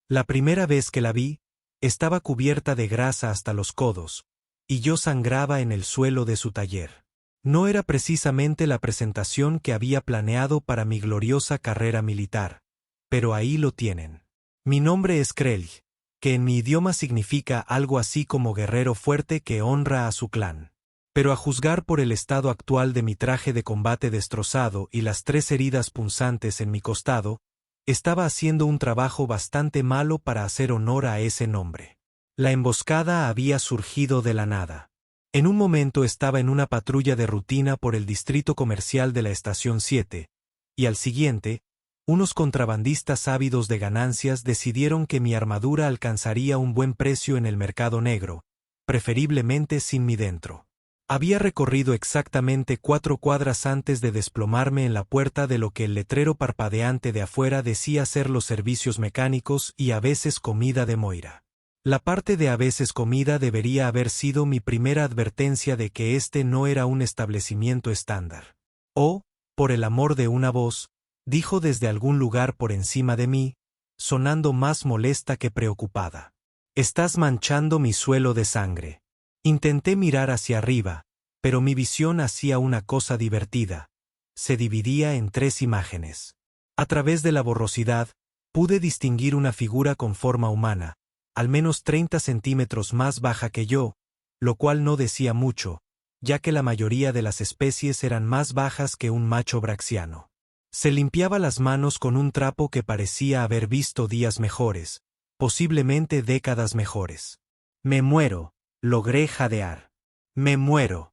La primera vez que la vi, estaba cubierta de grasa hasta los codos, y yo sangraba en el suelo de su taller. No era precisamente la presentación que había planeado para mi gloriosa carrera militar, pero ahí lo tienen. Mi nombre es Krell, que en mi idioma significa algo así como guerrero fuerte que honra a su clan. Pero a juzgar por el estado actual de mi traje de combate destrozado y las 3 heridas punzantes en mi costado, estaba haciendo un trabajo bastante malo para hacer honor a ese nombre. La emboscada había surgido de la nada. En un momento estaba en una patrulla de rutina por el distrito comercial de la Estación 7, y al siguiente, unos contrabandistas ávidos de ganancias decidieron que mi armadura alcanzaría un buen precio en el mercado negro, preferiblemente sin mí dentro. Había recorrido exactamente 4 cuadras antes de desplomarme en la puerta de lo que el letrero parpadeante de afuera decía ser los servicios mecánicos y a veces comida de Moira. La parte de a veces comida debería haber sido mi primera advertencia de que este no era un establecimiento estándar. Oh, por el amor de una voz, dijo desde algún lugar por encima de mí, sonando más molesta que preocupada. Estás manchando mi suelo de sangre. Intenté mirar hacia arriba, pero mi visión hacía una cosa divertida. Se dividía en 3 imágenes. A través de la borrosidad, pude distinguir una figura con forma humana, al menos 30 centímetros más baja que yo, lo cual no decía mucho, ya que la mayoría de las especies eran más bajas que un macho braxiano. Se limpiaba las manos con un trapo que parecía haber visto días mejores, posiblemente décadas mejores. Me muero, logré jadear. Me muero.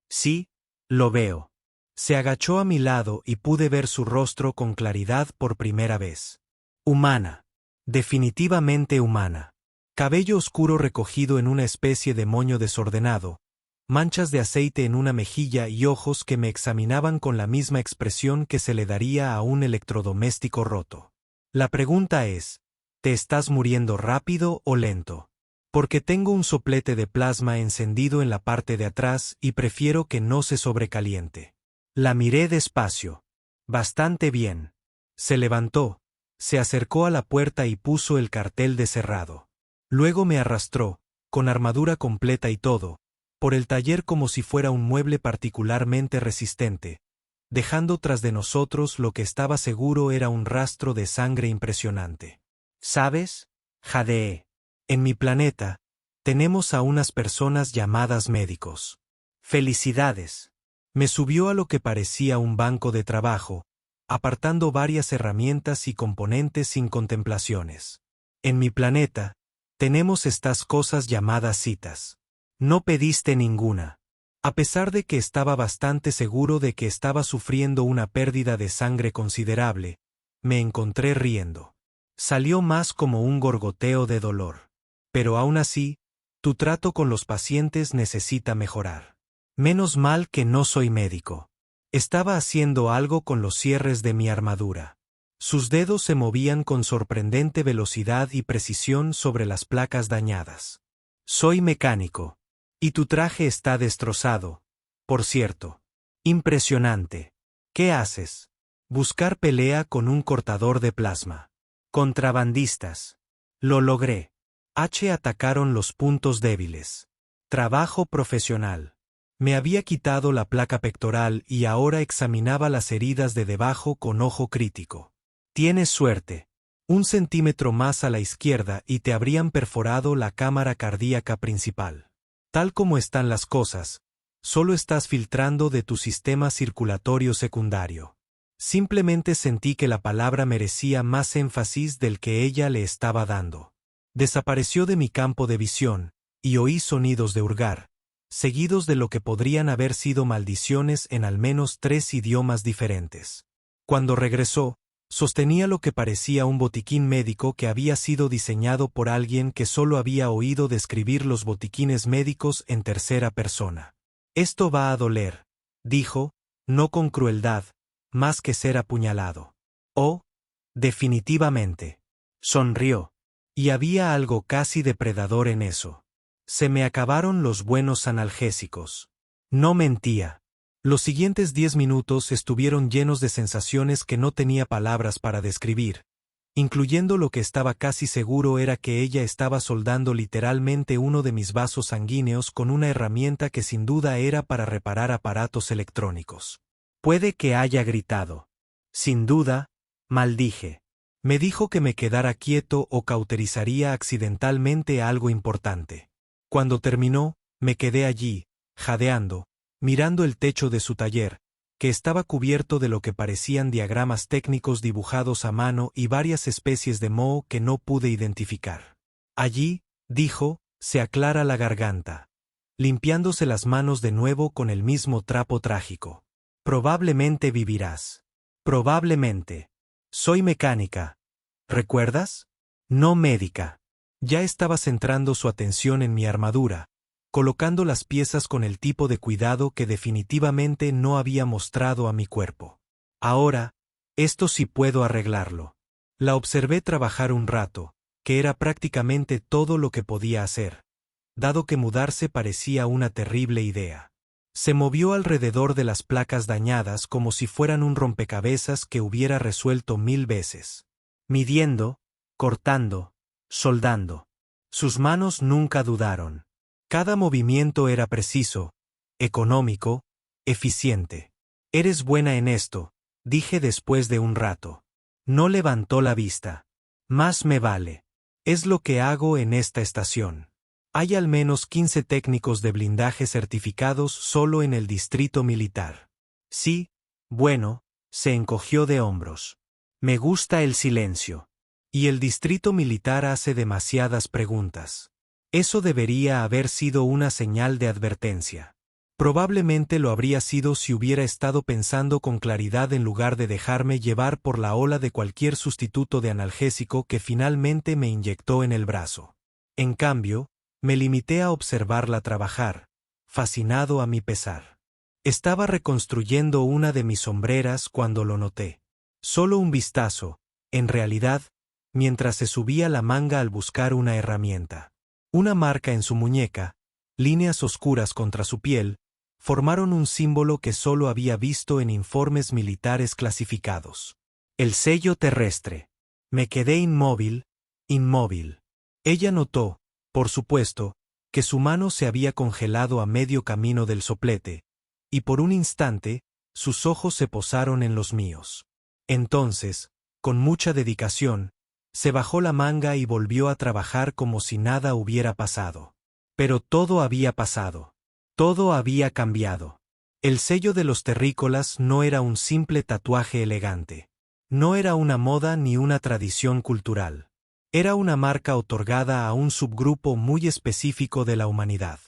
Sí, lo veo. Se agachó a mi lado y pude ver su rostro con claridad por primera vez. Humana. Definitivamente humana. Cabello oscuro recogido en una especie de moño desordenado, manchas de aceite en una mejilla y ojos que me examinaban con la misma expresión que se le daría a un electrodoméstico roto. La pregunta es, ¿te estás muriendo rápido o lento? Porque tengo un soplete de plasma encendido en la parte de atrás y prefiero que no se sobrecaliente. La miré despacio. Bastante bien. Se levantó, se acercó a la puerta y puso el cartel de cerrado. Luego me arrastró, con armadura completa y todo, por el taller como si fuera un mueble particularmente resistente, dejando tras de nosotros lo que estaba seguro era un rastro de sangre impresionante. ¿Sabes? Jadeé. En mi planeta, tenemos a unas personas llamadas médicos. Felicidades. Me subió a lo que parecía un banco de trabajo, apartando varias herramientas y componentes sin contemplaciones. En mi planeta, tenemos estas cosas llamadas citas. No pediste ninguna. A pesar de que estaba bastante seguro de que estaba sufriendo una pérdida de sangre considerable, me encontré riendo. Salió más como un gorgoteo de dolor. Pero aún así, tu trato con los pacientes necesita mejorar. Menos mal que no soy médico. Estaba haciendo algo con los cierres de mi armadura. Sus dedos se movían con sorprendente velocidad y precisión sobre las placas dañadas. Soy mecánico. Y tu traje está destrozado. Por cierto. Impresionante. ¿Qué haces? Buscar pelea con un cortador de plasma. Contrabandistas. Lo logré. Atacaron los puntos débiles. Trabajo profesional. Me había quitado la placa pectoral y ahora examinaba las heridas de debajo con ojo crítico. Tienes suerte. 1 centímetro más a la izquierda y te habrían perforado la cámara cardíaca principal. Tal como están las cosas, solo estás filtrando de tu sistema circulatorio secundario. Simplemente sentí que la palabra merecía más énfasis del que ella le estaba dando. Desapareció de mi campo de visión, y oí sonidos de hurgar, seguidos de lo que podrían haber sido maldiciones en al menos 3 idiomas diferentes. Cuando regresó, sostenía lo que parecía un botiquín médico que había sido diseñado por alguien que solo había oído describir los botiquines médicos en tercera persona. Esto va a doler, dijo, no con crueldad, más que ser apuñalado. Oh, definitivamente. Sonrió. Y había algo casi depredador en eso. Se me acabaron los buenos analgésicos. No mentía. Los siguientes 10 minutos estuvieron llenos de sensaciones que no tenía palabras para describir, incluyendo lo que estaba casi seguro era que ella estaba soldando literalmente uno de mis vasos sanguíneos con una herramienta que sin duda era para reparar aparatos electrónicos. Puede que haya gritado. Sin duda, maldije. Me dijo que me quedara quieto o cauterizaría accidentalmente algo importante. Cuando terminó, me quedé allí, jadeando, mirando el techo de su taller, que estaba cubierto de lo que parecían diagramas técnicos dibujados a mano y varias especies de moho que no pude identificar. Allí, dijo, se aclara la garganta, limpiándose las manos de nuevo con el mismo trapo trágico. Probablemente vivirás. Probablemente. Soy mecánica. ¿Recuerdas? No médica. Ya estaba centrando su atención en mi armadura, colocando las piezas con el tipo de cuidado que definitivamente no había mostrado a mi cuerpo. Ahora, esto sí puedo arreglarlo. La observé trabajar un rato, que era prácticamente todo lo que podía hacer, dado que mudarse parecía una terrible idea. Se movió alrededor de las placas dañadas como si fueran un rompecabezas que hubiera resuelto 1000 veces. Midiendo, cortando, soldando. Sus manos nunca dudaron. Cada movimiento era preciso, económico, eficiente. Eres buena en esto, dije después de un rato. No levantó la vista. Más me vale. Es lo que hago en esta estación. Hay al menos 15 técnicos de blindaje certificados solo en el distrito militar. Sí, bueno, se encogió de hombros. Me gusta el silencio. Y el distrito militar hace demasiadas preguntas. Eso debería haber sido una señal de advertencia. Probablemente lo habría sido si hubiera estado pensando con claridad en lugar de dejarme llevar por la ola de cualquier sustituto de analgésico que finalmente me inyectó en el brazo. En cambio, me limité a observarla trabajar, fascinado a mi pesar. Estaba reconstruyendo una de mis sombreras cuando lo noté. Solo un vistazo, en realidad, mientras se subía la manga al buscar una herramienta. Una marca en su muñeca, líneas oscuras contra su piel, formaron un símbolo que solo había visto en informes militares clasificados. El sello terrestre. Me quedé inmóvil, inmóvil. Ella notó, por supuesto, que su mano se había congelado a medio camino del soplete, y por un instante, sus ojos se posaron en los míos. Entonces, con mucha dedicación, se bajó la manga y volvió a trabajar como si nada hubiera pasado. Pero todo había pasado. Todo había cambiado. El sello de los terrícolas no era un simple tatuaje elegante. No era una moda ni una tradición cultural. Era una marca otorgada a un subgrupo muy específico de la humanidad.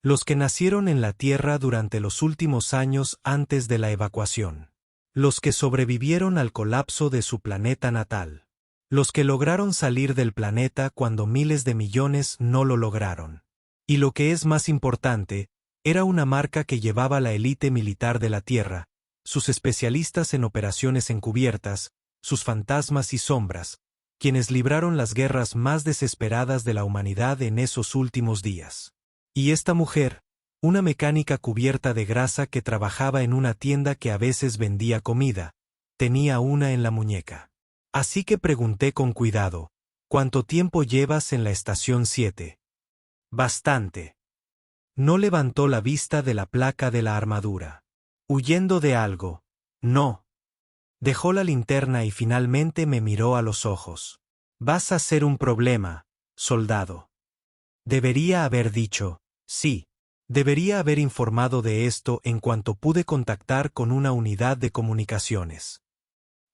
Los que nacieron en la Tierra durante los últimos años antes de la evacuación. Los que sobrevivieron al colapso de su planeta natal. Los que lograron salir del planeta cuando miles de millones no lo lograron. Y lo que es más importante, era una marca que llevaba la élite militar de la Tierra, sus especialistas en operaciones encubiertas, sus fantasmas y sombras, quienes libraron las guerras más desesperadas de la humanidad en esos últimos días. Y esta mujer, una mecánica cubierta de grasa que trabajaba en una tienda que a veces vendía comida, tenía una en la muñeca. Así que pregunté con cuidado, ¿cuánto tiempo llevas en la estación 7? Bastante. No levantó la vista de la placa de la armadura. Huyendo de algo. No. Dejó la linterna y finalmente me miró a los ojos. Vas a ser un problema, soldado. Debería haber dicho, sí. Debería haber informado de esto en cuanto pude contactar con una unidad de comunicaciones.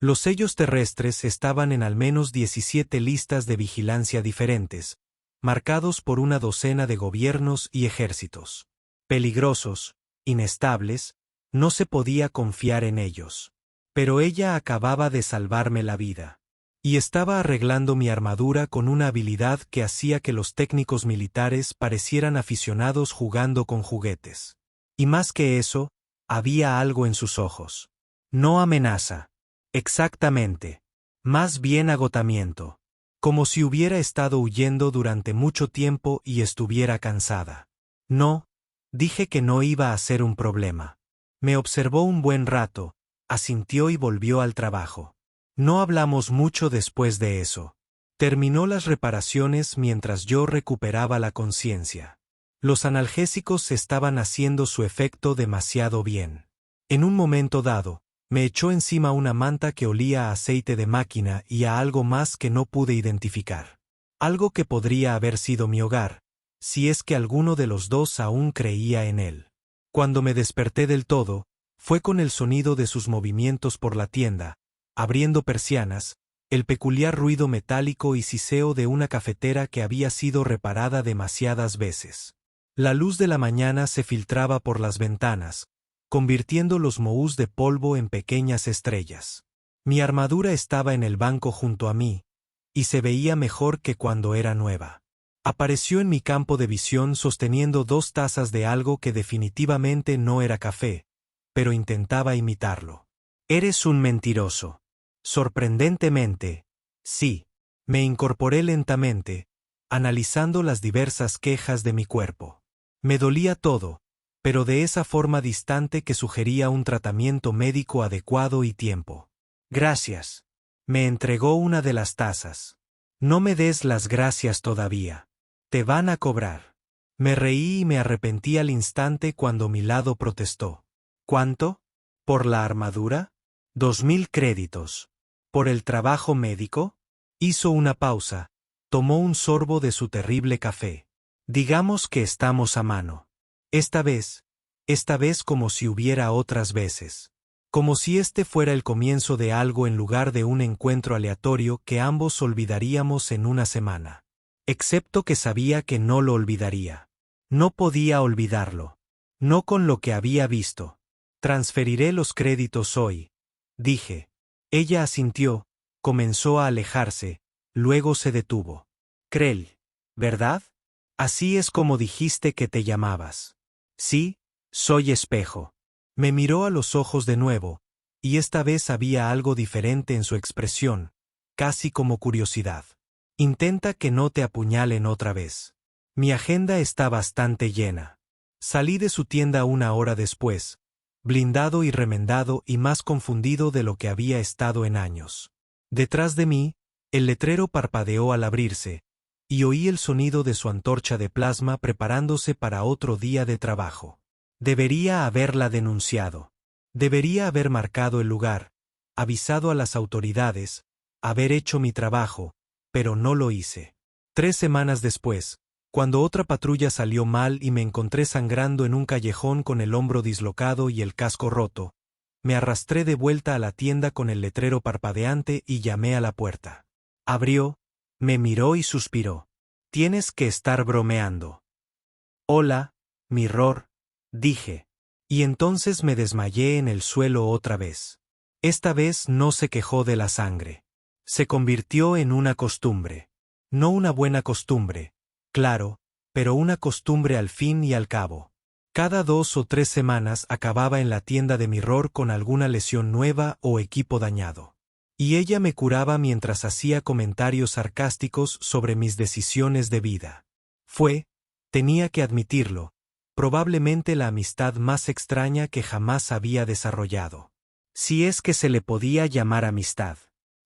Los sellos terrestres estaban en al menos 17 listas de vigilancia diferentes, marcados por una docena de gobiernos y ejércitos. Peligrosos, inestables, no se podía confiar en ellos. Pero ella acababa de salvarme la vida. Y estaba arreglando mi armadura con una habilidad que hacía que los técnicos militares parecieran aficionados jugando con juguetes. Y más que eso, había algo en sus ojos. No amenaza. Exactamente. Más bien agotamiento. Como si hubiera estado huyendo durante mucho tiempo y estuviera cansada. No, dije que no iba a ser un problema. Me observó un buen rato, asintió y volvió al trabajo. No hablamos mucho después de eso. Terminó las reparaciones mientras yo recuperaba la conciencia. Los analgésicos estaban haciendo su efecto demasiado bien. En un momento dado, me echó encima una manta que olía a aceite de máquina y a algo más que no pude identificar. Algo que podría haber sido mi hogar, si es que alguno de los dos aún creía en él. Cuando me desperté del todo, fue con el sonido de sus movimientos por la tienda, abriendo persianas, el peculiar ruido metálico y siseo de una cafetera que había sido reparada demasiadas veces. La luz de la mañana se filtraba por las ventanas, convirtiendo los mohús de polvo en pequeñas estrellas. Mi armadura estaba en el banco junto a mí, y se veía mejor que cuando era nueva. Apareció en mi campo de visión sosteniendo 2 tazas de algo que definitivamente no era café, pero intentaba imitarlo. Eres un mentiroso. Sorprendentemente, sí. Me incorporé lentamente, analizando las diversas quejas de mi cuerpo. Me dolía todo, pero de esa forma distante que sugería un tratamiento médico adecuado y tiempo. Gracias. Me entregó una de las tazas. No me des las gracias todavía. Te van a cobrar. Me reí y me arrepentí al instante cuando mi lado protestó. ¿Cuánto? ¿Por la armadura? 2000 créditos. ¿Por el trabajo médico? Hizo una pausa, tomó un sorbo de su terrible café. Digamos que estamos a mano. Esta vez como si hubiera otras veces. Como si este fuera el comienzo de algo en lugar de un encuentro aleatorio que ambos olvidaríamos en una semana. Excepto que sabía que no lo olvidaría. No podía olvidarlo. No con lo que había visto. Transferiré los créditos hoy, dije. Ella asintió, comenzó a alejarse, luego se detuvo. Krell, ¿verdad? Así es como dijiste que te llamabas. Sí, soy Espejo. Me miró a los ojos de nuevo, y esta vez había algo diferente en su expresión, casi como curiosidad. Intenta que no te apuñalen otra vez. Mi agenda está bastante llena. Salí de su tienda 1 hora después, blindado y remendado y más confundido de lo que había estado en años. Detrás de mí, el letrero parpadeó al abrirse, y oí el sonido de su antorcha de plasma preparándose para otro día de trabajo. Debería haberla denunciado. Debería haber marcado el lugar, avisado a las autoridades, haber hecho mi trabajo, pero no lo hice. 3 semanas después, cuando otra patrulla salió mal y me encontré sangrando en un callejón con el hombro dislocado y el casco roto, me arrastré de vuelta a la tienda con el letrero parpadeante y llamé a la puerta. Abrió, me miró y suspiró. Tienes que estar bromeando. Hola, Mirror, dije. Y entonces me desmayé en el suelo otra vez. Esta vez no se quejó de la sangre. Se convirtió en una costumbre. No una buena costumbre, claro, pero una costumbre al fin y al cabo. Cada 2 o 3 semanas acababa en la tienda de Mirror con alguna lesión nueva o equipo dañado. Y ella me curaba mientras hacía comentarios sarcásticos sobre mis decisiones de vida. Fue, tenía que admitirlo, probablemente la amistad más extraña que jamás había desarrollado. Si es que se le podía llamar amistad.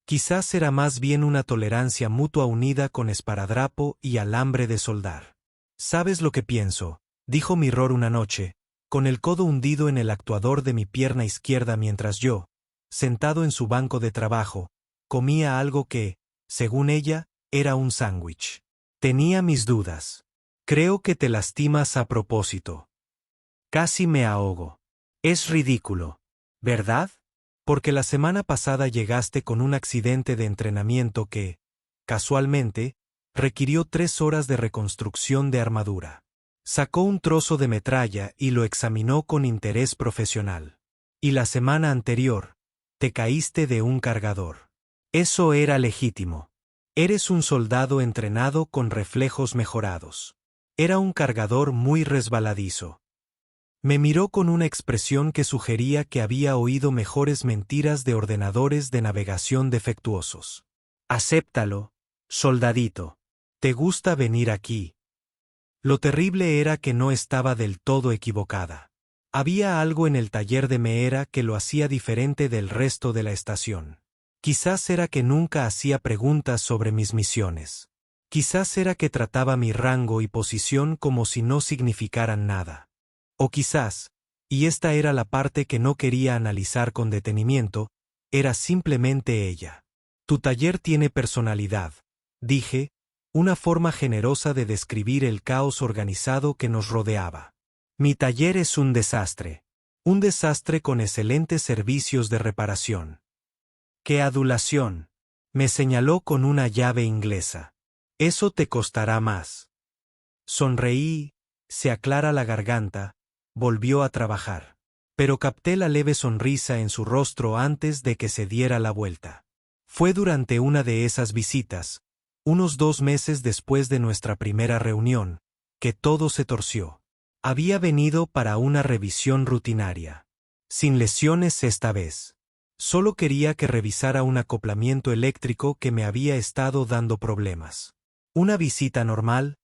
Quizás era más bien una tolerancia mutua unida con esparadrapo y alambre de soldar. ¿Sabes lo que pienso?, dijo Mirror una noche, con el codo hundido en el actuador de mi pierna izquierda mientras yo, sentado en su banco de trabajo, comía algo que, según ella, era un sándwich. Tenía mis dudas. Creo que te lastimas a propósito. Casi me ahogo. Es ridículo, ¿verdad? Porque la semana pasada llegaste con un accidente de entrenamiento que, casualmente, requirió 3 horas de reconstrucción de armadura. Sacó un trozo de metralla y lo examinó con interés profesional. Y la semana anterior, te caíste de un cargador. Eso era legítimo. Eres un soldado entrenado con reflejos mejorados. Era un cargador muy resbaladizo. Me miró con una expresión que sugería que había oído mejores mentiras de ordenadores de navegación defectuosos. Acéptalo, soldadito. ¿Te gusta venir aquí? Lo terrible era que no estaba del todo equivocada. Había algo en el taller de Meera que lo hacía diferente del resto de la estación. Quizás era que nunca hacía preguntas sobre mis misiones. Quizás era que trataba mi rango y posición como si no significaran nada. O quizás, y esta era la parte que no quería analizar con detenimiento, era simplemente ella. Tu taller tiene personalidad, dije, una forma generosa de describir el caos organizado que nos rodeaba. Mi taller es un desastre con excelentes servicios de reparación. ¡Qué adulación! Me señaló con una llave inglesa. Eso te costará más. Sonreí, se aclara la garganta, volvió a trabajar. Pero capté la leve sonrisa en su rostro antes de que se diera la vuelta. Fue durante una de esas visitas, unos 2 meses después de nuestra primera reunión, que todo se torció. Había venido para una revisión rutinaria. Sin lesiones esta vez. Solo quería que revisara un acoplamiento eléctrico que me había estado dando problemas. Una visita normal,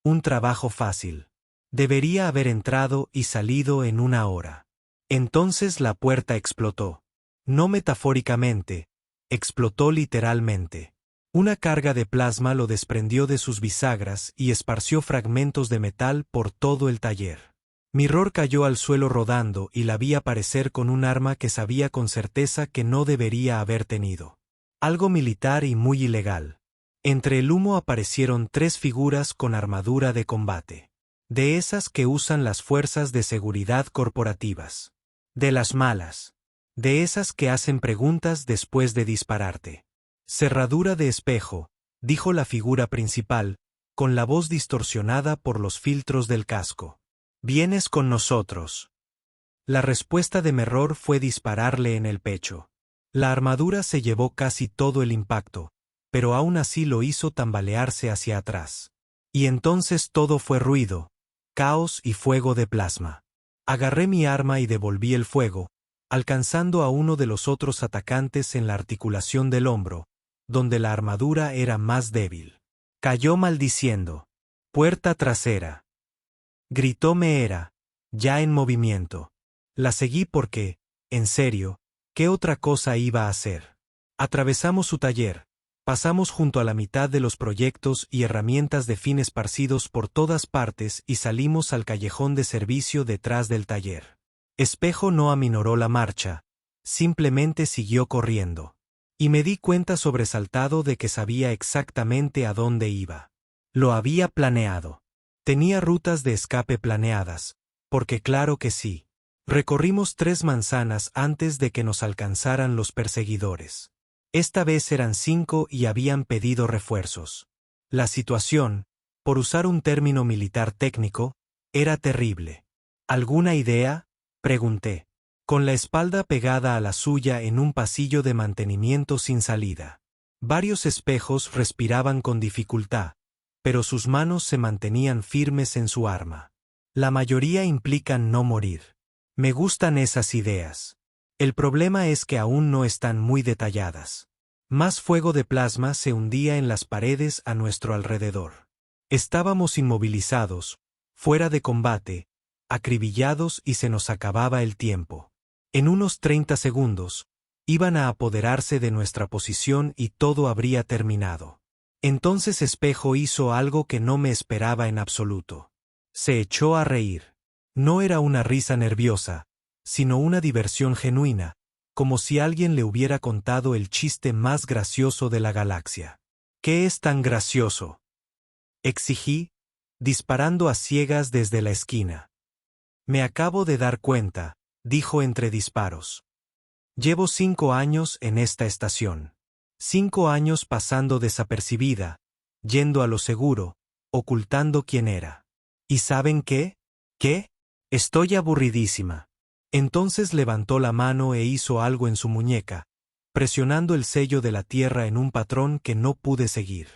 un trabajo fácil. Debería haber entrado y salido en 1 hora. Entonces la puerta explotó. No metafóricamente, explotó literalmente. Una carga de plasma lo desprendió de sus bisagras y esparció fragmentos de metal por todo el taller. Mirror cayó al suelo rodando y la vi aparecer con un arma que sabía con certeza que no debería haber tenido. Algo militar y muy ilegal. Entre el humo aparecieron 3 figuras con armadura de combate. De esas que usan las fuerzas de seguridad corporativas. De las malas. De esas que hacen preguntas después de dispararte. Cerradura de espejo, dijo la figura principal, con la voz distorsionada por los filtros del casco. ¿Vienes con nosotros? La respuesta de Mirror fue dispararle en el pecho. La armadura se llevó casi todo el impacto, pero aún así lo hizo tambalearse hacia atrás. Y entonces todo fue ruido, caos y fuego de plasma. Agarré mi arma y devolví el fuego, alcanzando a uno de los otros atacantes en la articulación del hombro, donde la armadura era más débil. Cayó maldiciendo. Puerta trasera. Gritó Meera, ya en movimiento. La seguí porque, en serio, ¿qué otra cosa iba a hacer? Atravesamos su taller, pasamos junto a la mitad de los proyectos y herramientas de fin esparcidos por todas partes y salimos al callejón de servicio detrás del taller. Espejo no aminoró la marcha, simplemente siguió corriendo. Y me di cuenta sobresaltado de que sabía exactamente a dónde iba. Lo había planeado. Tenía rutas de escape planeadas, porque claro que sí. Recorrimos 3 manzanas antes de que nos alcanzaran los perseguidores. Esta vez eran 5 y habían pedido refuerzos. La situación, por usar un término militar técnico, era terrible. ¿Alguna idea?, pregunté, con la espalda pegada a la suya en un pasillo de mantenimiento sin salida. Varios espejos respiraban con dificultad, pero sus manos se mantenían firmes en su arma. La mayoría implican no morir. Me gustan esas ideas. El problema es que aún no están muy detalladas. Más fuego de plasma se hundía en las paredes a nuestro alrededor. Estábamos inmovilizados, fuera de combate, acribillados y se nos acababa el tiempo. En unos 30 segundos, iban a apoderarse de nuestra posición y todo habría terminado. Entonces Espejo hizo algo que no me esperaba en absoluto. Se echó a reír. No era una risa nerviosa, sino una diversión genuina, como si alguien le hubiera contado el chiste más gracioso de la galaxia. ¿Qué es tan gracioso?, exigí, disparando a ciegas desde la esquina. Me acabo de dar cuenta, dijo entre disparos. Llevo 5 años en esta estación. 5 años pasando desapercibida, yendo a lo seguro, ocultando quién era. ¿Y saben qué? ¿Qué? Estoy aburridísima. Entonces levantó la mano e hizo algo en su muñeca, presionando el sello de la tierra en un patrón que no pude seguir.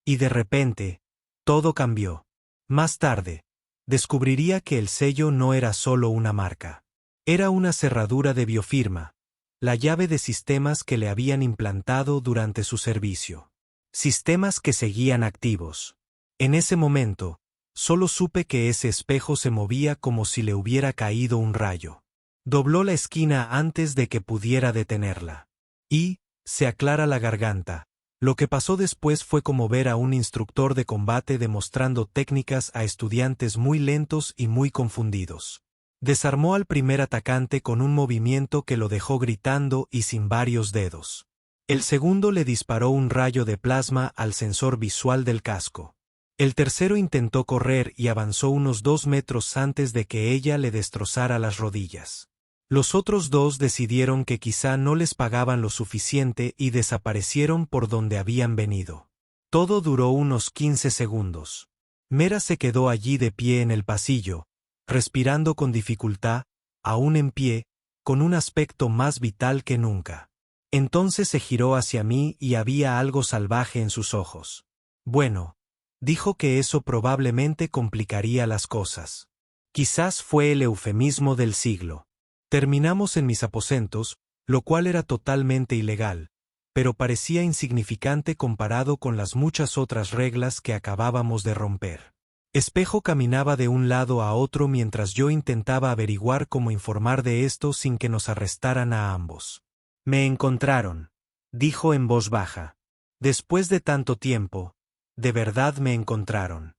Y de repente, todo cambió. Más tarde, descubriría que el sello no era solo una marca. Era una cerradura de biofirma, la llave de sistemas que le habían implantado durante su servicio. Sistemas que seguían activos. En ese momento, solo supe que ese espejo se movía como si le hubiera caído un rayo. Dobló la esquina antes de que pudiera detenerla. Y, Se aclara la garganta. Lo que pasó después fue como ver a un instructor de combate demostrando técnicas a estudiantes muy lentos y muy confundidos. Desarmó al primer atacante con un movimiento que lo dejó gritando y sin varios dedos. El segundo le disparó un rayo de plasma al sensor visual del casco. El tercero intentó correr y avanzó unos 2 metros antes de que ella le destrozara las rodillas. Los otros dos decidieron que quizá no les pagaban lo suficiente y desaparecieron por donde habían venido. Todo duró unos 15 segundos. Mera se quedó allí de pie en el pasillo, respirando con dificultad, aún en pie, con un aspecto más vital que nunca. Entonces se giró hacia mí y había algo salvaje en sus ojos. Bueno, dijo que eso probablemente complicaría las cosas. Quizás fue el eufemismo del siglo. Terminamos en mis aposentos, lo cual era totalmente ilegal, pero parecía insignificante comparado con las muchas otras reglas que acabábamos de romper. Espejo caminaba de un lado a otro mientras yo intentaba averiguar cómo informar de esto sin que nos arrestaran a ambos. Me encontraron, dijo en voz baja. Después de tanto tiempo, de verdad me encontraron.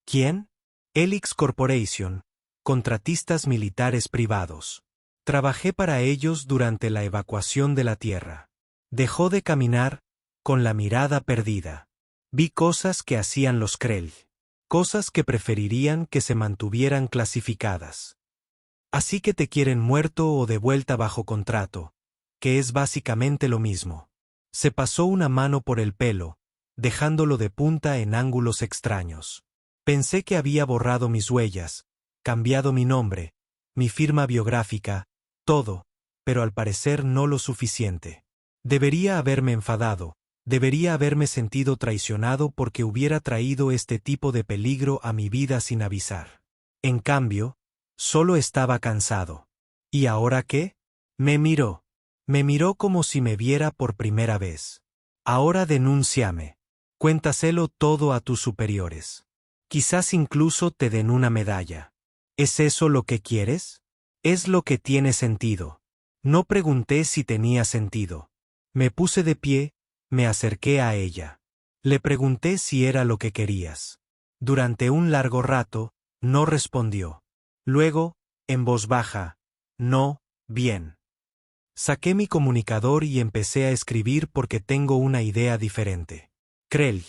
¿Quién? Helix Corporation, contratistas militares privados. Trabajé para ellos durante la evacuación de la Tierra. Dejó de caminar, con la mirada perdida. Vi cosas que hacían los Krell. Cosas que preferirían que se mantuvieran clasificadas. Así que te quieren muerto o de vuelta bajo contrato, que es básicamente lo mismo. Se pasó una mano por el pelo, dejándolo de punta en ángulos extraños. Pensé que había borrado mis huellas, cambiado mi nombre, mi firma biográfica, todo, pero al parecer no lo suficiente. Debería haberme enfadado, debería haberme sentido traicionado porque hubiera traído este tipo de peligro a mi vida sin avisar. En cambio, solo estaba cansado. ¿Y ahora qué? Me miró. Me miró como si me viera por primera vez. Ahora denúnciame. Cuéntaselo todo a tus superiores. Quizás incluso te den una medalla. ¿Es eso lo que quieres? Es lo que tiene sentido. No pregunté si tenía sentido. Me puse de pie, me acerqué a ella. Le pregunté si era lo que querías. Durante un largo rato, no respondió. Luego, en voz baja, no, bien. Saqué mi comunicador y empecé a escribir porque tengo una idea diferente. Krell,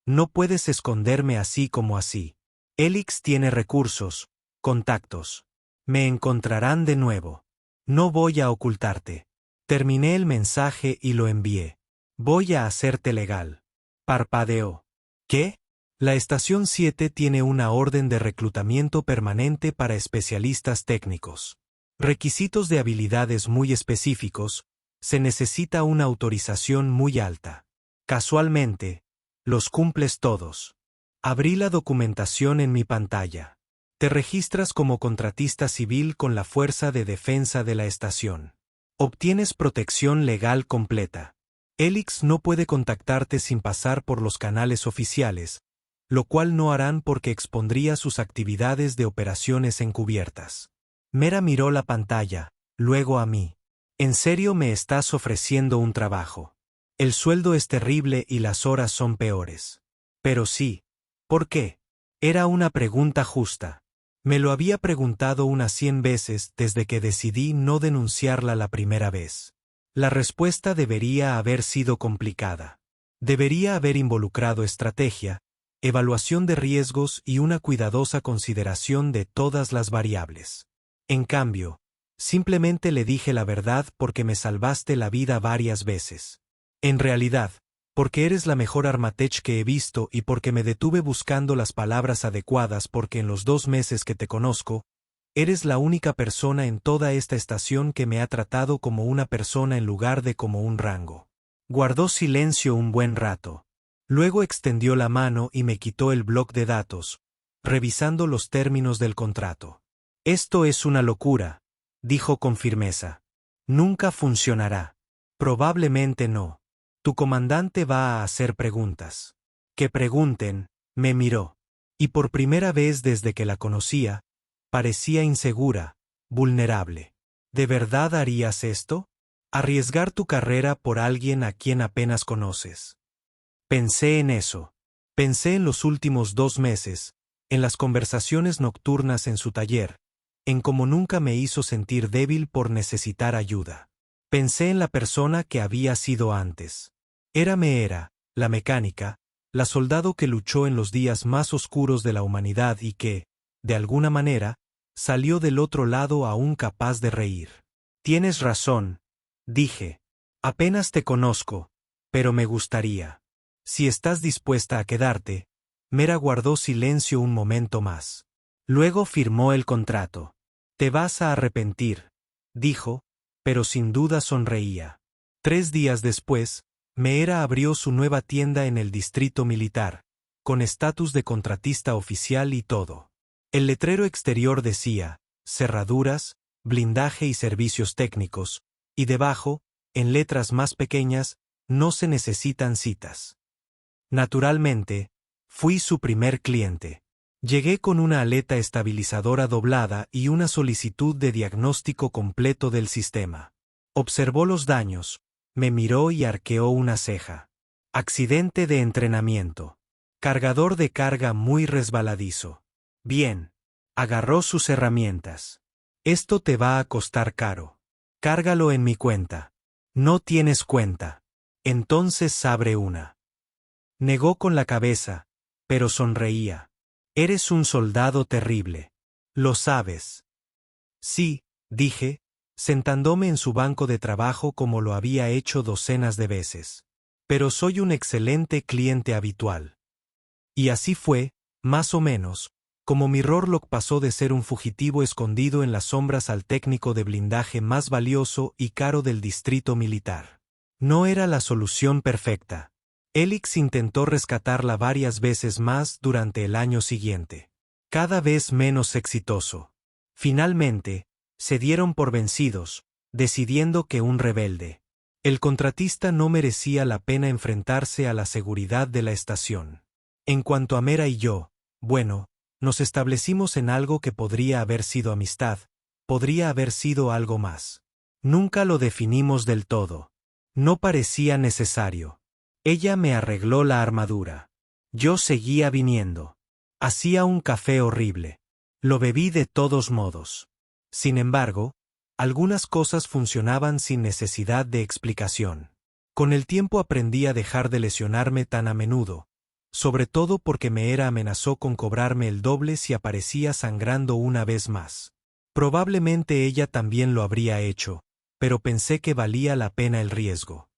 no puedes esconderme así como así. Helix tiene recursos, contactos. Me encontrarán de nuevo. No voy a ocultarte. Terminé el mensaje y lo envié. Voy a hacerte legal. Parpadeó. ¿Qué? La Estación 7 tiene una orden de reclutamiento permanente para especialistas técnicos. Requisitos de habilidades muy específicos, se necesita una autorización muy alta. Casualmente, los cumples todos. Abrí la documentación en mi pantalla. Te registras como contratista civil con la Fuerza de Defensa de la Estación. Obtienes protección legal completa. Helix no puede contactarte sin pasar por los canales oficiales, lo cual no harán porque expondría sus actividades de operaciones encubiertas. Mera miró la pantalla, luego a mí. ¿En serio me estás ofreciendo un trabajo? El sueldo es terrible y las horas son peores. Pero sí. ¿Por qué? Era una pregunta justa. Me lo había preguntado unas 100 veces desde que decidí no denunciarla la primera vez. La respuesta debería haber sido complicada. Debería haber involucrado estrategia, evaluación de riesgos y una cuidadosa consideración de todas las variables. En cambio, simplemente le dije la verdad porque me salvaste la vida varias veces. En realidad, porque eres la mejor Armatech que he visto y porque me detuve buscando las palabras adecuadas porque en los 2 meses que te conozco, eres la única persona en toda esta estación que me ha tratado como una persona en lugar de como un rango. Guardó silencio un buen rato. Luego extendió la mano y me quitó el bloc de datos, revisando los términos del contrato. Esto es una locura, dijo con firmeza. Nunca funcionará. Probablemente no. Tu comandante va a hacer preguntas. Que pregunten, me miró. Y por primera vez desde que la conocía, parecía insegura, vulnerable. ¿De verdad harías esto? Arriesgar tu carrera por alguien a quien apenas conoces. Pensé en eso. Pensé en los últimos 2 meses, en las conversaciones nocturnas en su taller, en cómo nunca me hizo sentir débil por necesitar ayuda. Pensé en la persona que había sido antes. Era, la mecánica, la soldado que luchó en los días más oscuros de la humanidad y que, de alguna manera, salió del otro lado aún capaz de reír. Tienes razón, dije. Apenas te conozco, pero me gustaría. Si estás dispuesta a quedarte. Mera guardó silencio un momento más. Luego firmó el contrato. Te vas a arrepentir, dijo, pero sin duda sonreía. 3 días después, Meera abrió su nueva tienda en el distrito militar, con estatus de contratista oficial y todo. El letrero exterior decía, cerraduras, blindaje y servicios técnicos, y debajo, en letras más pequeñas, no se necesitan citas. Naturalmente, fui su primer cliente. Llegué con una aleta estabilizadora doblada y una solicitud de diagnóstico completo del sistema. Observó los daños, me miró y arqueó una ceja. Accidente de entrenamiento. Cargador de carga muy resbaladizo. Bien. Agarró sus herramientas. Esto te va a costar caro. Cárgalo en mi cuenta. No tienes cuenta. Entonces abre una. Negó con la cabeza, pero sonreía. Eres un soldado terrible. Lo sabes. Sí, dije, sentándome en su banco de trabajo como lo había hecho docenas de veces. Pero soy un excelente cliente habitual. Y así fue, más o menos, como mi Rorlock pasó de ser un fugitivo escondido en las sombras al técnico de blindaje más valioso y caro del distrito militar. No era la solución perfecta. Elix intentó rescatarla varias veces más durante el año siguiente. Cada vez menos exitoso. Finalmente, se dieron por vencidos, decidiendo que un rebelde. El contratista no merecía la pena enfrentarse a la seguridad de la estación. En cuanto a Mera y yo, bueno, nos establecimos en algo que podría haber sido amistad, podría haber sido algo más. Nunca lo definimos del todo. No parecía necesario. Ella me arregló la armadura. Yo seguía viniendo. Hacía un café horrible. Lo bebí de todos modos. Sin embargo, algunas cosas funcionaban sin necesidad de explicación. Con el tiempo aprendí a dejar de lesionarme tan a menudo, sobre todo porque Meera amenazó con cobrarme el doble si aparecía sangrando una vez más. Probablemente ella también lo habría hecho, pero pensé que valía la pena el riesgo.